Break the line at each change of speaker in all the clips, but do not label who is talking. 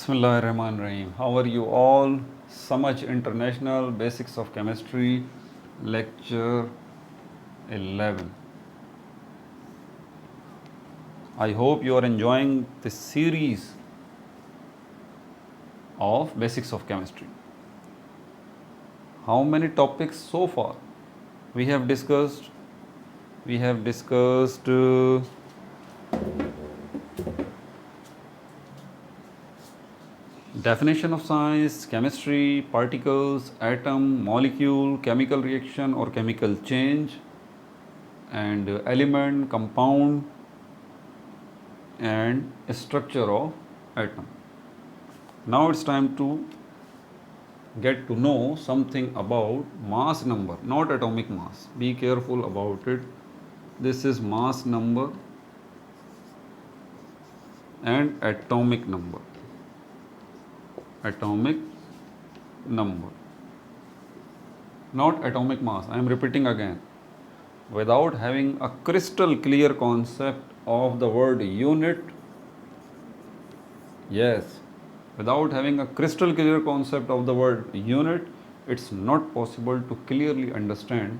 Bismillahirrahmanirrahim. How are you all? Samaj International Basics of Chemistry, Lecture 11. I hope you are enjoying this series of Basics of Chemistry. How many topics so far? We have discussed definition of science, chemistry, particles, atom, molecule, chemical reaction or chemical change, and element, compound, and structure of atom. Now it's time to get to know something about mass number, not atomic mass. Be careful about it. This is mass number and atomic number. Atomic number, not atomic mass. I am repeating again. Without having a crystal clear concept of the word unit, yes, without having a crystal clear concept of the word unit, it's not possible to clearly understand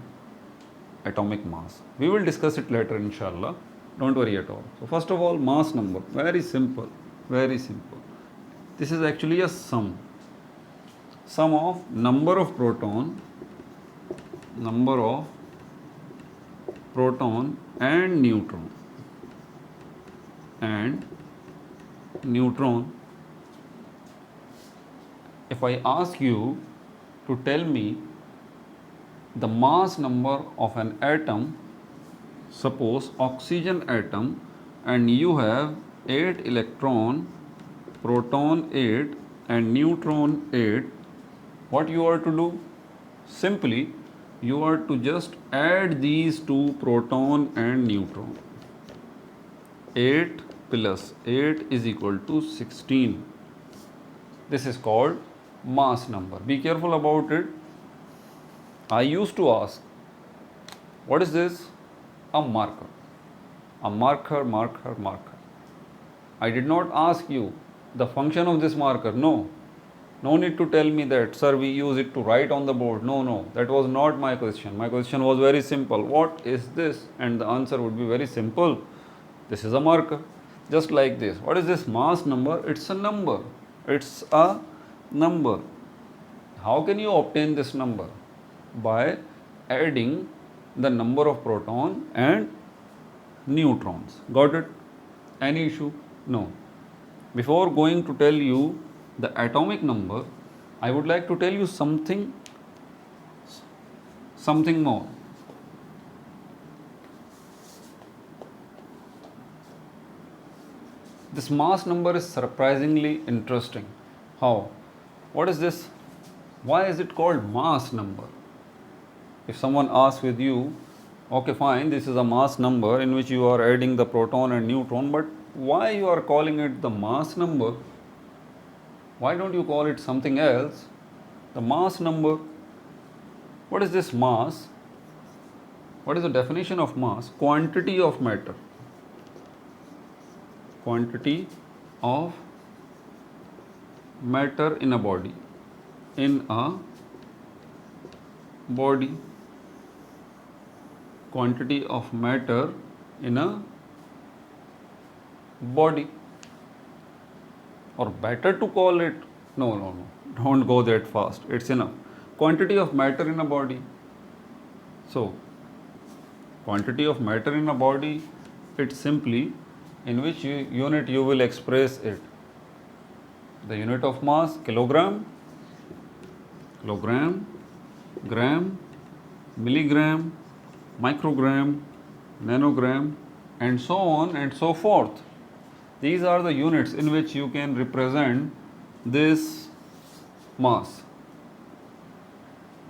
atomic mass. We will discuss it later, inshallah. Don't worry at all. So first of all, mass number, very simple, very simple. This is actually a sum of number of proton and neutron. If I ask you to tell me the mass number of an atom, suppose oxygen atom, and you have 8 electron, proton 8 and neutron 8, what you are to do? Simply, you are to just add these two, proton and neutron. 8 plus 8 is equal to 16. This is called mass number. Be careful about it. I used to ask, what is this? A marker. A marker. I did not ask you the function of this marker. No need to tell me that, sir, we use it to write on the board. No, that was not my question. My question was very simple. What is this? And the answer would be very simple. This is a marker. Just like this. What is this mass number? It's a number. It's a number. How can you obtain this number? By adding the number of proton and neutrons. Got it? Any issue? No. Before going to tell you the atomic number, I would like to tell you something more. This mass number is surprisingly interesting. How? What is this? Why is it called mass number? If someone asks with you, okay fine, this is a mass number in which you are adding the proton and neutron, but why you are calling it the mass number? Why don't you call it something else? The mass number. What is this mass? What is the definition of mass? Quantity of matter. Quantity of matter in a body. Quantity of matter in a body. Or better to call it, no, don't go that fast, it's enough. Quantity of matter in a body. So, quantity of matter in a body, it's simply in which unit you will express it. The unit of mass, kilogram, gram, milligram, microgram, nanogram, and so on and so forth. These are the units in which you can represent this mass.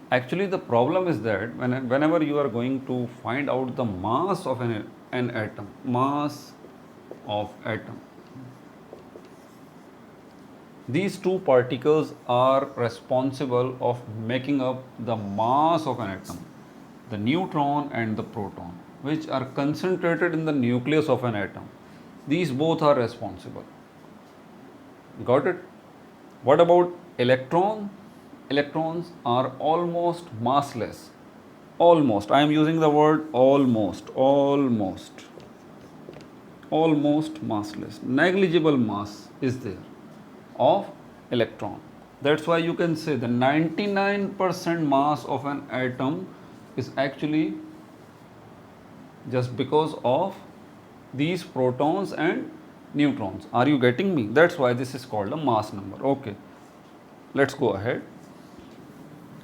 Actually, the problem is that whenever you are going to find out the mass of an atom, these two particles are responsible of making up the mass of an atom, the neutron and the proton, which are concentrated in the nucleus of an atom. These both are responsible. Got it? What about electron? Electrons are almost massless. Almost. I am using the word almost. Almost. Almost massless. Negligible mass is there of electron. That's why you can say the 99% mass of an atom is actually just because of these protons and neutrons. Are you getting me? That's why this is called a mass number. Okay, let's go ahead.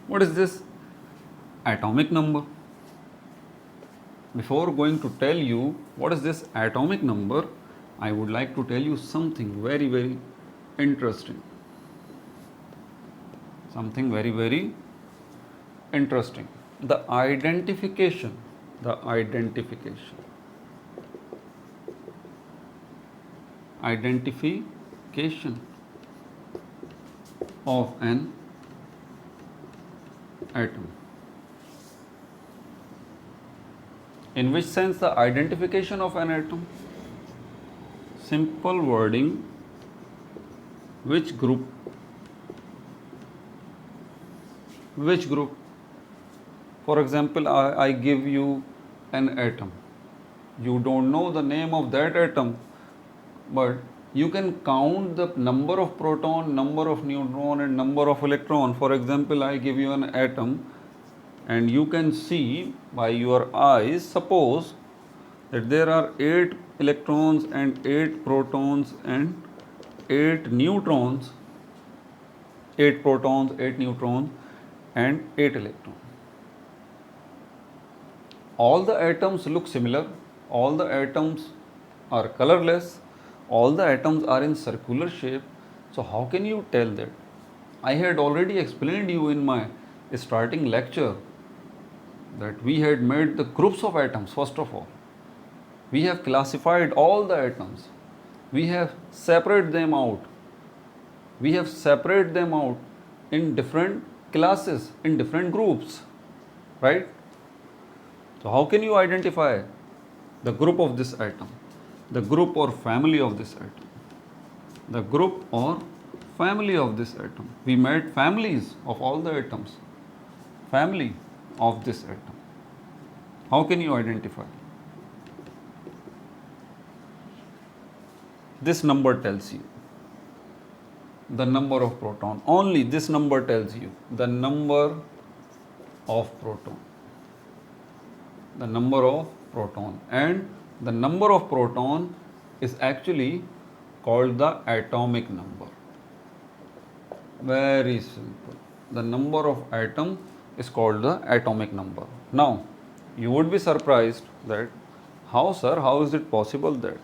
What is this atomic number? Before going to tell you what is this atomic number, I would like to tell you something very, very interesting. Something very, very interesting. The identification of an atom. In which sense the identification of an atom? Simple wording, which group? Which group? For example, I give you an atom. You don't know the name of that atom, but you can count the number of proton, number of neutron and number of electron. For example, I give you an atom and you can see by your eyes, suppose that there are 8 electrons and 8 protons and 8 neutrons, 8 protons, 8 neutrons and 8 electrons. All the atoms look similar, all the atoms are colorless, all the atoms are in circular shape. So how can you tell that? I had already explained you in my starting lecture that we had made the groups of atoms. First of all, we have classified all the atoms, we have separated them out, in different classes, in different groups, right? So how can you identify the group of this atom, the group or family of this atom, the group or family of this atom? We made families of all the atoms, family of this atom. How can you identify? This number tells you the number of proton. Only this number tells you the number of proton. The number of proton, and the number of proton is actually called the atomic number. Very simple. The number of atom is called the atomic number. Now, you would be surprised that how, sir, how is it possible that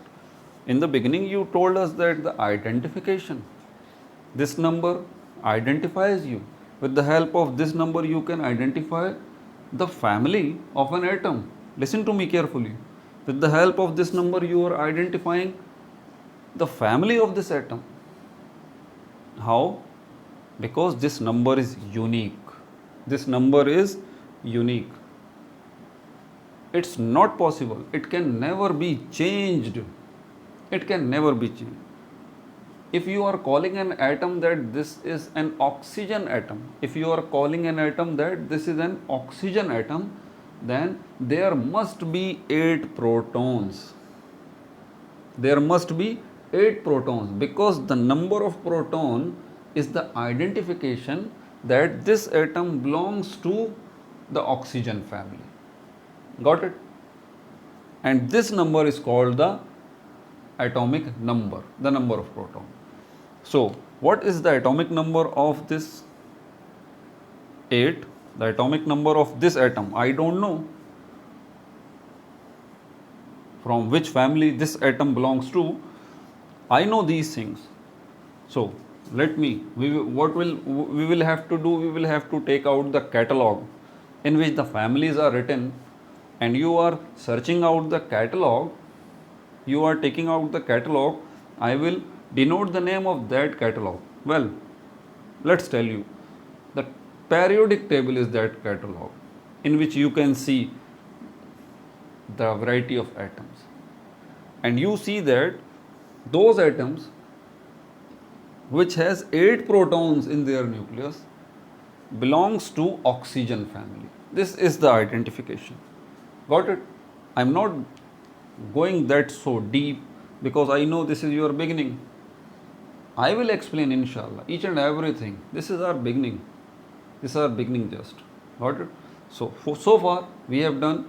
in the beginning you told us that the identification, this number identifies you. With the help of this number you can identify the family of an atom. Listen to me carefully. With the help of this number you are identifying the family of this atom. How? Because this number is unique. This number is unique. It's not possible. It can never be changed. It can never be changed. If you are calling an atom that this is an oxygen atom, if you are calling an atom that this is an oxygen atom, then there must be 8 protons. There must be 8 protons, because the number of proton is the identification that this atom belongs to the oxygen family. Got it? And this number is called the atomic number, the number of proton. So, what is the atomic number of this 8? The atomic number of this atom, I don't know from which family this atom belongs to. I know these things. So, we will have to do, we will have to take out the catalog in which the families are written, and you are searching out the catalog, you are taking out the catalog. I will denote the name of that catalog. Well, let's tell you, the periodic table is that catalog in which you can see the variety of atoms, and you see that those atoms which has 8 protons in their nucleus belongs to oxygen family. This is the identification. Got it? I'm not going that so deep because I know this is your beginning. I will explain inshallah each and everything. This is our beginning. This is our beginning just. Got it? So far we have done.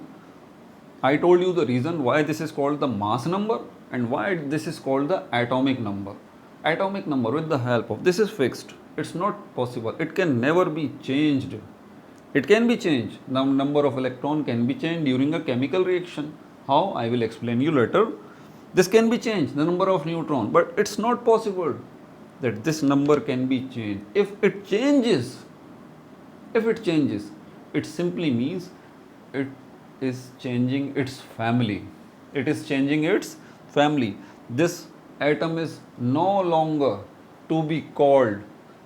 I told you the reason why this is called the mass number and why this is called the atomic number. Atomic number with the help of this is fixed. It's not possible. It can never be changed. It can be changed. The number of electron can be changed during a chemical reaction. How? I will explain you later. This can be changed, the number of neutron, but it's not possible that this number can be changed. If it changes, it simply means it is changing its family. It is changing its family. This atom is no longer to be called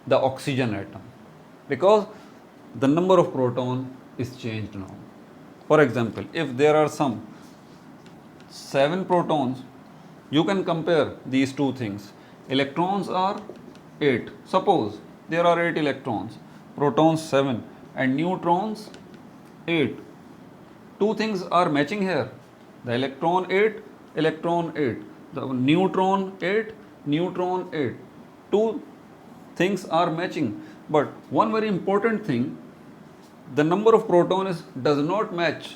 the oxygen atom because the number of proton is changed now. For example, if there are some 7 protons, you can compare these two things. Electrons are 8. Suppose there are 8 electrons, protons 7 and neutrons 8. Two things are matching here. The electron 8, electron 8. The neutron 8, neutron 8. Two things are matching. But one very important thing, the number of protons does not match.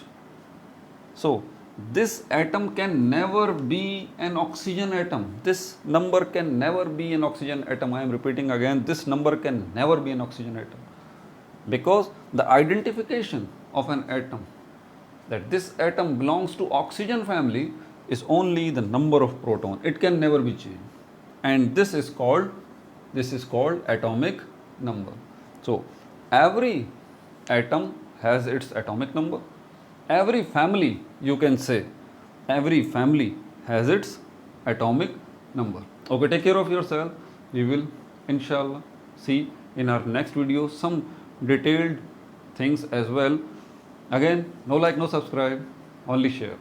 So this atom can never be an oxygen atom. This number can never be an oxygen atom. I am repeating again, this number can never be an oxygen atom. Because the identification of an atom, that this atom belongs to oxygen family, is only the number of proton. It can never be changed. And this is called atomic number. So every atom has its atomic number. Every family, you can say, every family has its atomic number. Okay, take care of yourself. We will inshallah see in our next video some detailed things as well. Again, no like, no subscribe, only share.